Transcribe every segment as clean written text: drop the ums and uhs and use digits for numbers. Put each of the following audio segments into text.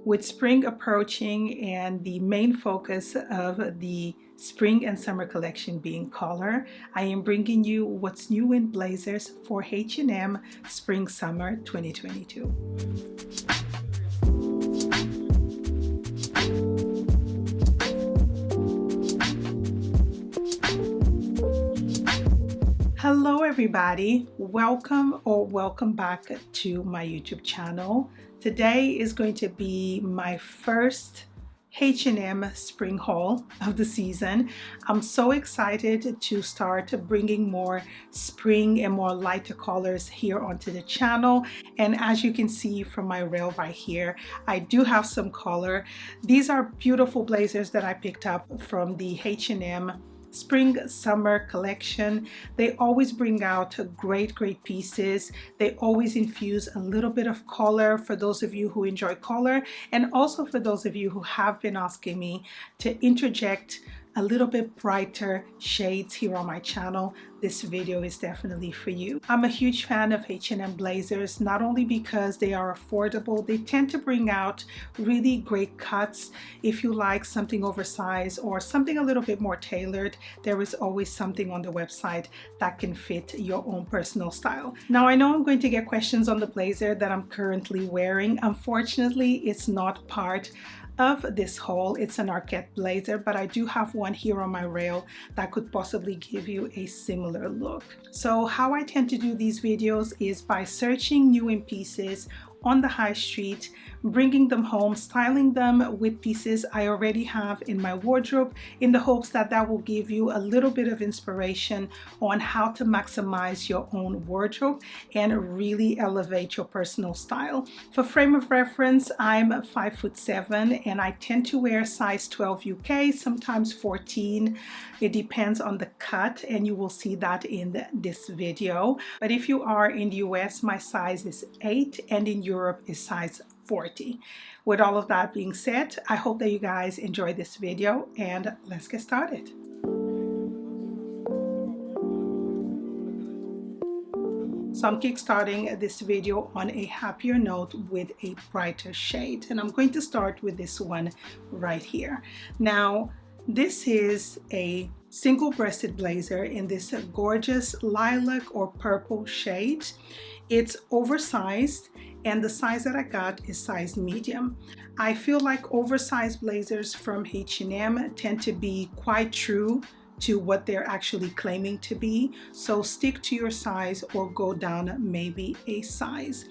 With spring approaching and the main focus of the spring and summer collection being color, I am bringing you what's new in blazers for H&M Spring Summer 2022. Hello everybody, welcome or welcome back to my YouTube channel. Today is going to be my first H&M spring haul of the season. I'm so excited to start bringing more spring and more lighter colors here onto the channel. And as you can see from my rail right here, I do have some color. These are beautiful blazers that I picked up from the H&M Spring Summer collection. They always bring out great pieces. They always infuse a little bit of color for those of you who enjoy color, and also for those of you who have been asking me to interject a little bit brighter shades here on my channel. This video is definitely for you. I'm a huge fan of H&M blazers, not only because they are affordable, they tend to bring out really great cuts. If you like something oversized or something a little bit more tailored, there is always something on the website that can fit your own personal style. Now, I know I'm going to get questions on the blazer that I'm currently wearing. Unfortunately, it's not part of this haul. It's an Arquette blazer, but I do have one here on my rail that could possibly give you a similar look. So how I tend to do these videos is by searching new in pieces on the high street, bringing them home, styling them with pieces I already have in my wardrobe, in the hopes that that will give you a little bit of inspiration on how to maximize your own wardrobe and really elevate your personal style. For frame of reference, I'm 5'7" and I tend to wear size 12 UK, sometimes 14. It depends on the cut, and you will see that in this video. But if you are in the US, my size is 8, and in Europe is size 40. With all of that being said, I hope that you guys enjoy this video, and let's get started. So I'm kickstarting this video on a happier note with a brighter shade, and I'm going to start with this one right here. Now, this is a single-breasted blazer in this gorgeous lilac or purple shade. It's oversized, and the size that I got is size medium. I feel like oversized blazers from H&M tend to be quite true to what they're actually claiming to be, so stick to your size or go down maybe a size.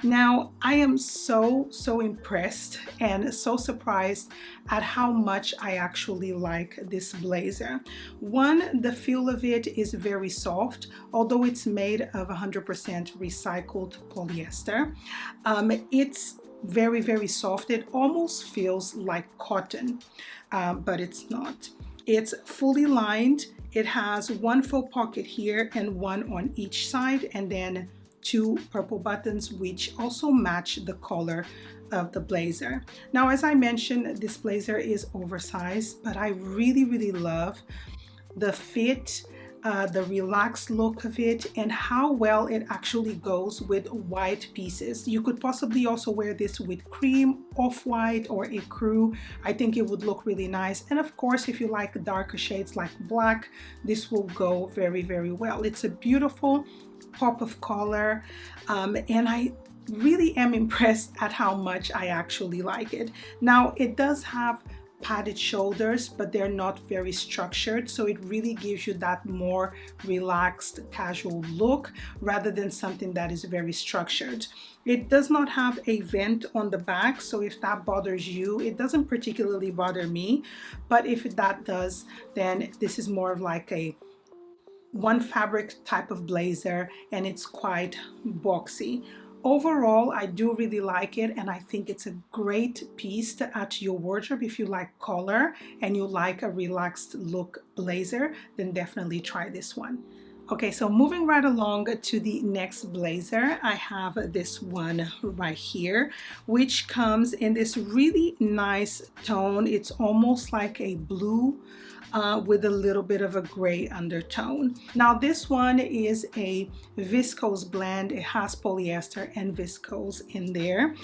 Now, I am so impressed and so surprised at how much I actually like this blazer. One, the feel of it is very soft, although it's made of 100% recycled polyester. It's very soft. It almost feels like cotton, but it's not. It's fully lined. It has one faux pocket here and one on each side, and then 2 purple buttons which also match the color of the blazer. Now, as I mentioned, this blazer is oversized, but I really love the fit, the relaxed look of it, and how well it actually goes with white pieces. You could possibly also wear this with cream, off-white, or a crew. I think it would look really nice. And of course, if you like darker shades like black, this will go very well. It's a beautiful pop of color, and I really am impressed at how much I actually like it. Now, it does have padded shoulders, but they're not very structured, so it really gives you that more relaxed casual look rather than something that is very structured. It does not have a vent on the back, so if that bothers you, it doesn't particularly bother me, but if that does, then this is more of like a one fabric type of blazer, and it's quite boxy. Overall, I do really like it, and I think it's a great piece to add to your wardrobe. If you like color and you like a relaxed look blazer, then definitely try this one. Okay, so moving right along to the next blazer, I have this one right here, which comes in this really nice tone. It's almost like a blue with a little bit of a gray undertone. Now this one is a viscose blend. It has polyester and viscose in there.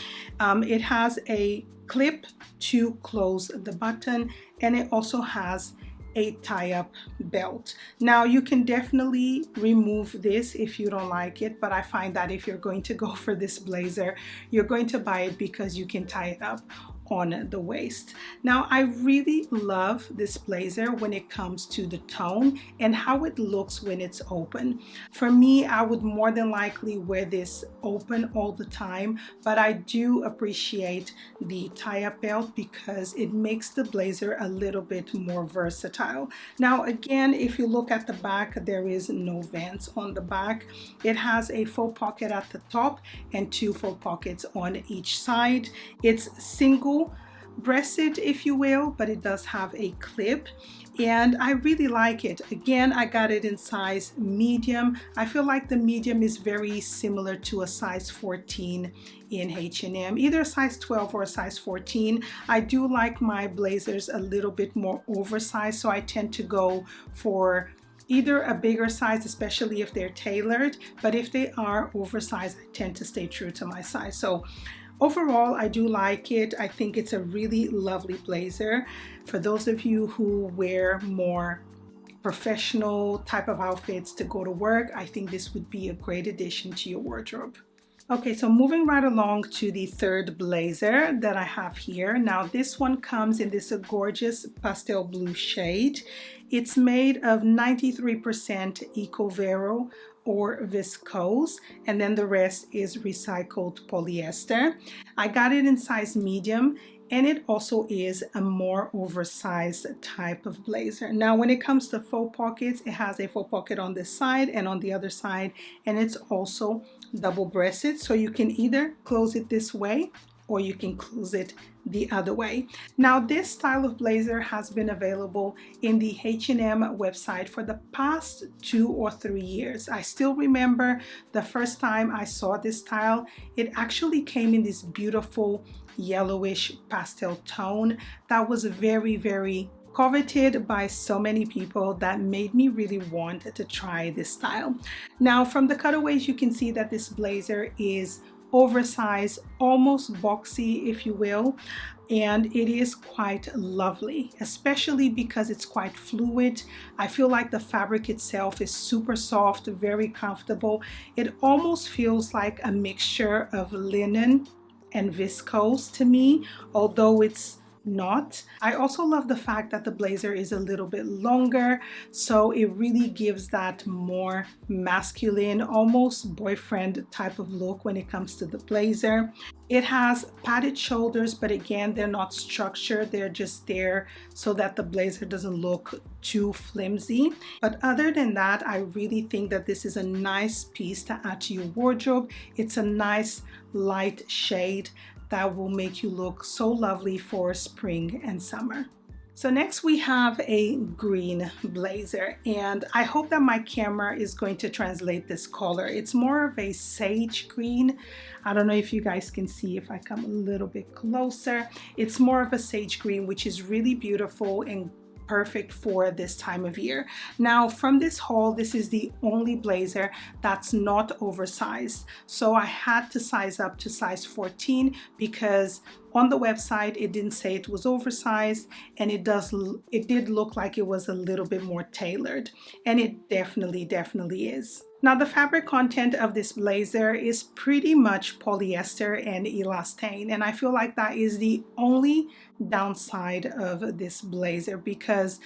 It has a clip to close the button, and it also has a tie-up belt. Now you can definitely remove this if you don't like it, but I find that if you're going to go for this blazer, you're going to buy it because you can tie it up on the waist. Now I really love this blazer when it comes to the tone and how it looks when it's open. For me, I would more than likely wear this open all the time, but I do appreciate the tie-up belt because it makes the blazer a little bit more versatile. Now again, if you look at the back, there is no vents on the back. It has a faux pocket at the top and 2 faux pockets on each side. It's single breasted, if you will, but it does have a clip, and I really like it. Again, I got it in size medium. I feel like the medium is very similar to a size 14 in H&M, either a size 12 or a size 14. I do like my blazers a little bit more oversized, so I tend to go for either a bigger size, especially if they're tailored, but if they are oversized, I tend to stay true to my size. So overall, I do like it. I think it's a really lovely blazer. For those of you who wear more professional type of outfits to go to work, I think this would be a great addition to your wardrobe. Okay, so moving right along to the third blazer that I have here. Now this one comes in this gorgeous pastel blue shade. It's made of 93% Eco Vero or viscose, and then the rest is recycled polyester. I got it in size medium, and it also is a more oversized type of blazer. Now when it comes to faux pockets, it has a faux pocket on this side and on the other side, and it's also double-breasted, so you can either close it this way or you can close it the other way. Now this style of blazer has been available in the H&M website for the past 2 or 3 years. I still remember the first time I saw this style. It actually came in this beautiful yellowish pastel tone that was very, very coveted by so many people that made me really want to try this style. Now from the cutaways, you can see that this blazer is oversized, almost boxy, if you will, and it is quite lovely, especially because it's quite fluid. I feel like the fabric itself is super soft, very comfortable. It almost feels like a mixture of linen and viscose to me, although it's not. I also love the fact that the blazer is a little bit longer, so it really gives that more masculine, almost boyfriend type of look when it comes to the blazer. It has padded shoulders, but again, they're not structured. They're just there so that the blazer doesn't look too flimsy. But other than that, I really think that this is a nice piece to add to your wardrobe. It's a nice light shade that will make you look so lovely for spring and summer. So next we have a green blazer, and I hope that my camera is going to translate this color. It's more of a sage green. I don't know if you guys can see if I come a little bit closer. It's more of a sage green, which is really beautiful and perfect for this time of year. Now from this haul, this is the only blazer that's not oversized, so I had to size up to size 14 because on the website it didn't say it was oversized, and it did look like it was a little bit more tailored, and it definitely is. Now the fabric content of this blazer is pretty much polyester and elastane, and I feel like that is the only downside of this blazer because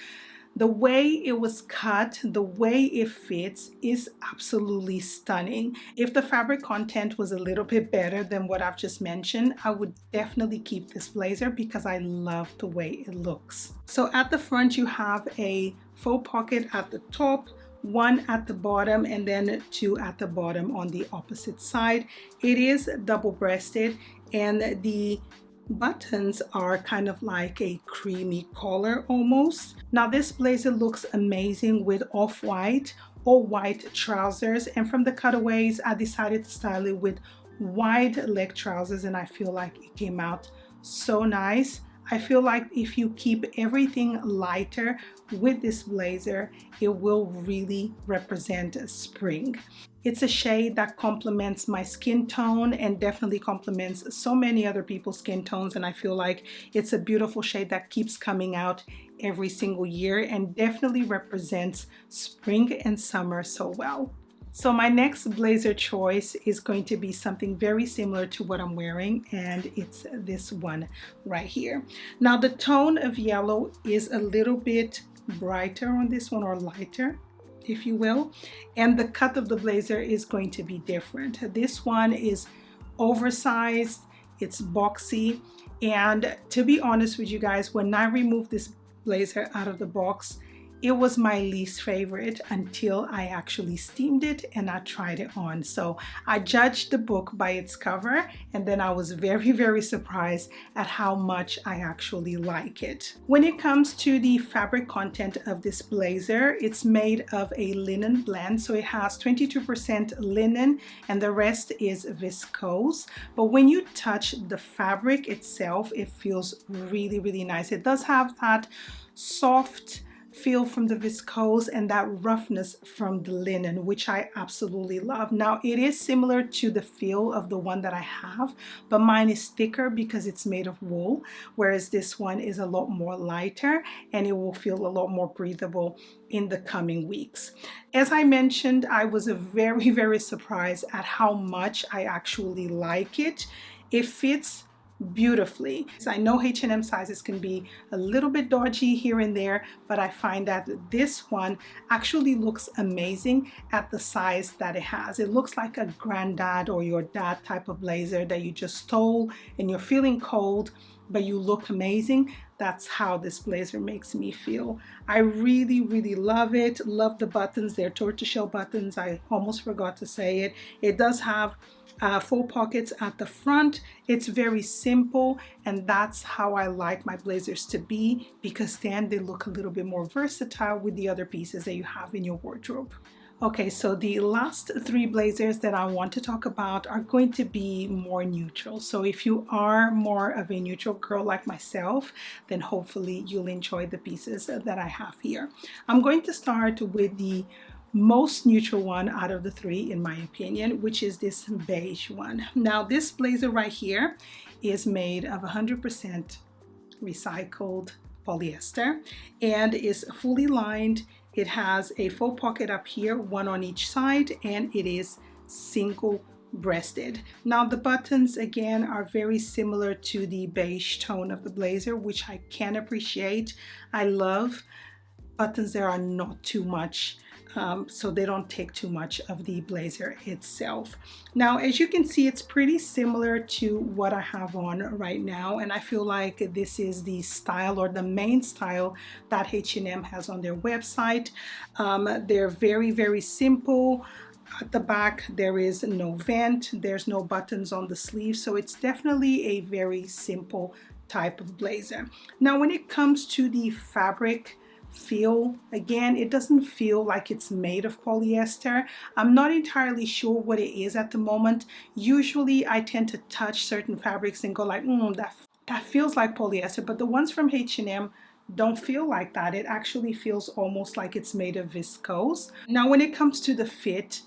the way it was cut, the way it fits is absolutely stunning. If the fabric content was a little bit better than what I've just mentioned, I would definitely keep this blazer because I love the way it looks. So at the front you have a faux pocket at the top, one at the bottom, and then 2 at the bottom on the opposite side. It is double-breasted, and the buttons are kind of like a creamy color almost. Now this blazer looks amazing with off-white or white trousers, and from the cutaways I decided to style it with wide leg trousers, and I feel like it came out so nice. I feel like if you keep everything lighter with this blazer, it will really represent spring. It's a shade that complements my skin tone and definitely complements so many other people's skin tones, and I feel like it's a beautiful shade that keeps coming out every single year and definitely represents spring and summer so well. So my next blazer choice is going to be something very similar to what I'm wearing, and it's this one right here. Now the tone of yellow is a little bit brighter on this one, or lighter, if you will, and the cut of the blazer is going to be different. This one is oversized, it's boxy, and to be honest with you guys, when I removed this blazer out of the box, it was my least favorite until I actually steamed it and I tried it on. So I judged the book by its cover, and then I was very surprised at how much I actually like it. When it comes to the fabric content of this blazer, it's made of a linen blend. So it has 22% linen and the rest is viscose. But when you touch the fabric itself, it feels really nice. It does have that soft feel from the viscose and that roughness from the linen, which I absolutely love. Now it is similar to the feel of the one that I have, but mine is thicker because it's made of wool, whereas this one is a lot more lighter and it will feel a lot more breathable in the coming weeks. As I mentioned, I was very surprised at how much I actually like it. It fits beautifully. So I know H&M sizes can be a little bit dodgy here and there, but I find that this one actually looks amazing at the size that it has. It looks like a granddad or your dad type of blazer that you just stole and you're feeling cold, but you look amazing. That's how this blazer makes me feel. I really love it. Love the buttons. They're tortoiseshell buttons. I almost forgot to say it. It does have full pockets at the front. It's very simple, and that's how I like my blazers to be, because then they look a little bit more versatile with the other pieces that you have in your wardrobe. Okay, so the last three blazers that I want to talk about are going to be more neutral. So if you are more of a neutral girl like myself, then hopefully you'll enjoy the pieces that I have here. I'm going to start with the most neutral one out of the three, in my opinion, which is this beige one. Now this blazer right here is made of 100% recycled polyester and is fully lined. It has a full pocket up here, one on each side, and it is single breasted. Now the buttons again are very similar to the beige tone of the blazer, which I can appreciate. I love buttons that are not too much, so they don't take too much of the blazer itself. Now as you can see, it's pretty similar to what I have on right now, and I feel like this is the style or the main style that H&M has on their website. They're very simple. At the back there is no vent, there's no buttons on the sleeve, so it's definitely a very simple type of blazer. Now when it comes to the fabric feel, again, it doesn't feel like it's made of polyester. I'm not entirely sure what it is at the moment. Usually I tend to touch certain fabrics and go like, that feels like polyester, but the ones from H&M don't feel like that. It actually feels almost like it's made of viscose. Now when it comes to the fit,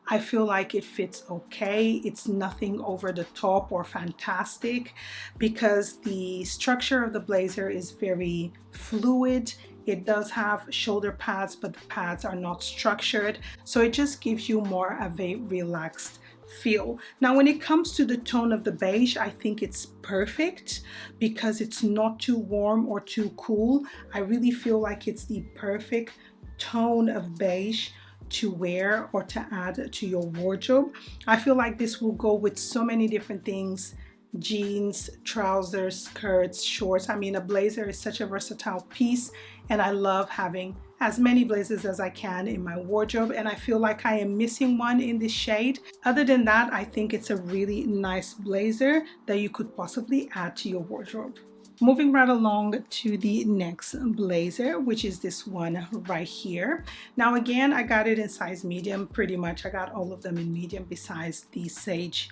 I feel like it fits okay. It's nothing over the top or fantastic, because the structure of the blazer is very fluid. It does have shoulder pads, but the pads are not structured, so it just gives you more of a relaxed feel. Now when it comes to the tone of the beige, I think it's perfect because it's not too warm or too cool. I really feel like it's the perfect tone of beige to wear or to add to your wardrobe. I feel like this will go with so many different things: jeans, trousers, skirts, shorts. I mean, a blazer is such a versatile piece, and I love having as many blazers as I can in my wardrobe, and I feel like I am missing one in this shade. Other than that, I think it's a really nice blazer that you could possibly add to your wardrobe. Moving right along to the next blazer, which is this one right here. Now again, I got it in size medium. Pretty much I got all of them in medium besides the sage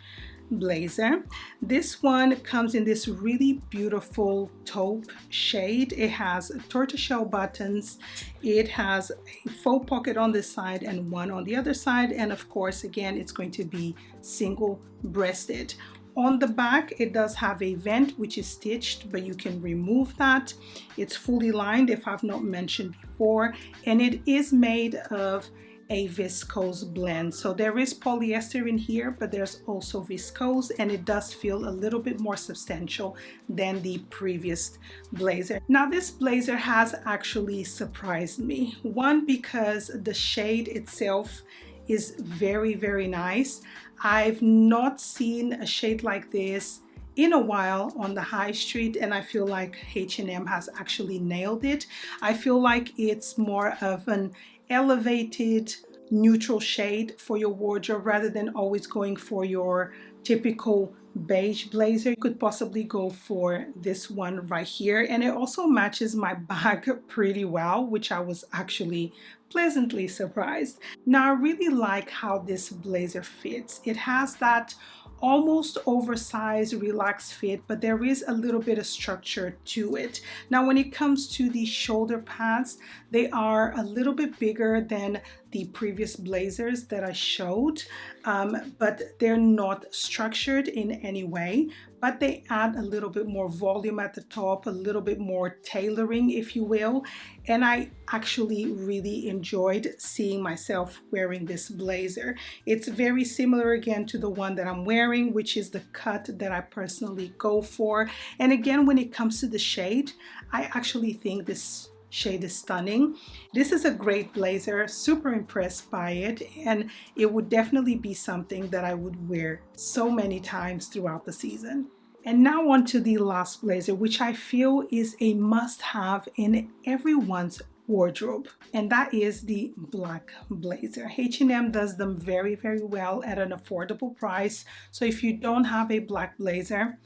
blazer. This one comes in this really beautiful taupe shade. It has tortoiseshell buttons. It has a faux pocket on this side and one on the other side, and of course again it's going to be single breasted. On the back it does have a vent which is stitched, but you can remove that. It's fully lined, if I've not mentioned before, and it is made of a viscose blend. So there is polyester in here, but there's also viscose, and it does feel a little bit more substantial than the previous blazer. Now this blazer has actually surprised me. One, because the shade itself is very, very nice. I've not seen a shade like this in a while on the high street, and I feel like H&M has actually nailed it. I feel like it's more of an elevated neutral shade for your wardrobe rather than always going for your typical beige blazer. You could possibly go for this one right here, and it also matches my bag pretty well, which I was actually pleasantly surprised. Now I really like how this blazer fits. It has that almost oversized relaxed fit, but there is a little bit of structure to it. Now when it comes to the shoulder pads, they are a little bit bigger than the previous blazers that I showed, but they're not structured in any way, but they add a little bit more volume at the top, a little bit more tailoring, if you will. And I actually really enjoyed seeing myself wearing this blazer. It's very similar again to the one that I'm wearing, which is the cut that I personally go for. And again, when it comes to the shade, I actually think this shade is stunning. This is a great blazer, super impressed by it, and it would definitely be something that I would wear so many times throughout the season. And now on to the last blazer, which I feel is a must-have in everyone's wardrobe, and that is the black blazer. H&M does them very, very well at an affordable price. So if you don't have a black blazer,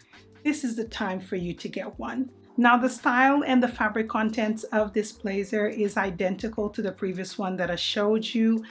this is the time for you to get one. Now the style and the fabric contents of this blazer is identical to the previous one that I showed you,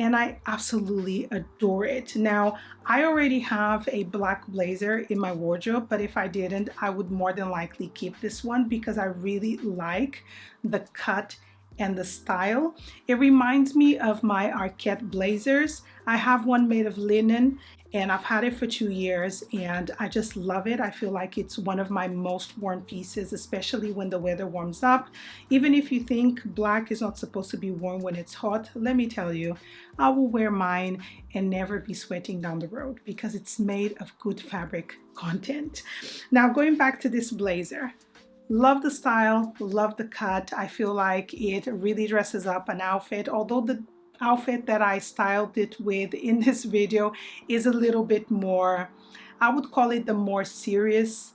and I absolutely adore it. Now I already have a black blazer in my wardrobe, but if I didn't, I would more than likely keep this one because I really like the cut and the style. It reminds me of my Arquette blazers. I have one made of linen, and I've had it for 2 years and I just love it. I feel like it's one of my most worn pieces, especially when the weather warms up. Even if you think black is not supposed to be worn when it's hot, let me tell you, I will wear mine and never be sweating down the road because it's made of good fabric content. Now going back to this blazer, love the style, love the cut. I feel like it really dresses up an outfit, although the outfit that I styled it with in this video is a little bit more, I would call it the more serious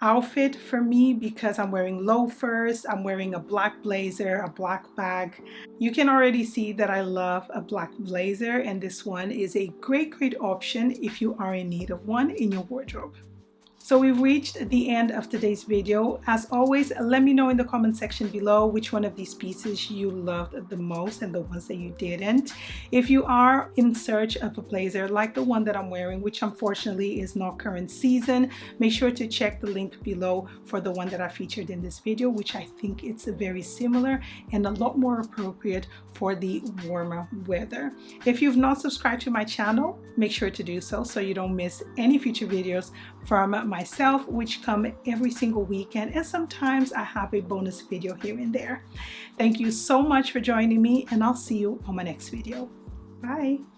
outfit for me because I'm wearing loafers, I'm wearing a black blazer, a black bag. You can already see that I love a black blazer, and this one is a great option if you are in need of one in your wardrobe. So we've reached the end of today's video. As always, let me know in the comment section below which one of these pieces you loved the most and the ones that you didn't. If you are in search of a blazer like the one that I'm wearing, which unfortunately is not current season, make sure to check the link below for the one that I featured in this video, which I think it's very similar and a lot more appropriate for the warmer weather. If you've not subscribed to my channel, make sure to do so you don't miss any future videos from myself, which come every single weekend, and sometimes I have a bonus video here and there. Thank you so much for joining me, and I'll see you on my next video. Bye.